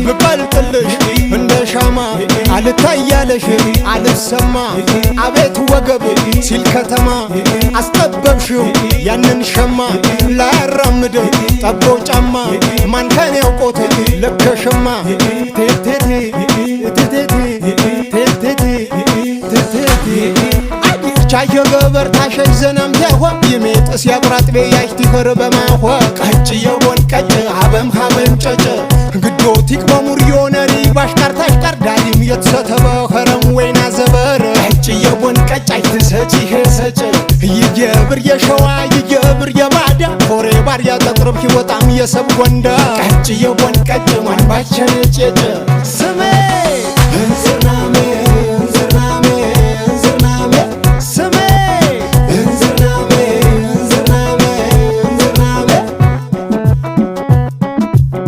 ብቀልጥልሽ እንደ ሻማ አልታያለሽ አልሰማ አቤት ወገብ ሲል ከተማ አስጠበብሽው ያንን ሸማ ላያራምድ ጠቦ ጫማ ማን ከኔ ያውቆት ለከሸማ ቴቴቴ ቴቴቴ ቴቴቴ ቴቴቴ ቻየ ገበር ታሸይ ዘናም ያዋ ይሜጥስ ያቁራጥ በያይት ይፈር በማዋ ቀጭ የወን ቀጭ አበም ሀበም ጨጨ ግዶቲክ በሙሪዮነሪ ባሽካርታሽ ቀርዳሊም የተሰተበ ኸረም ወይና ዘበር ቀጭ የወን ቀጭ አይትሰጪ ሄሰጭ ይገብር የሸዋ ይገብር የባዳ ፎሬ ባር ያጠጥርብ ይወጣም የሰብ ጎንዳ ቀጭ የወን ቀጭ ማን ባቸነጨ ስሜ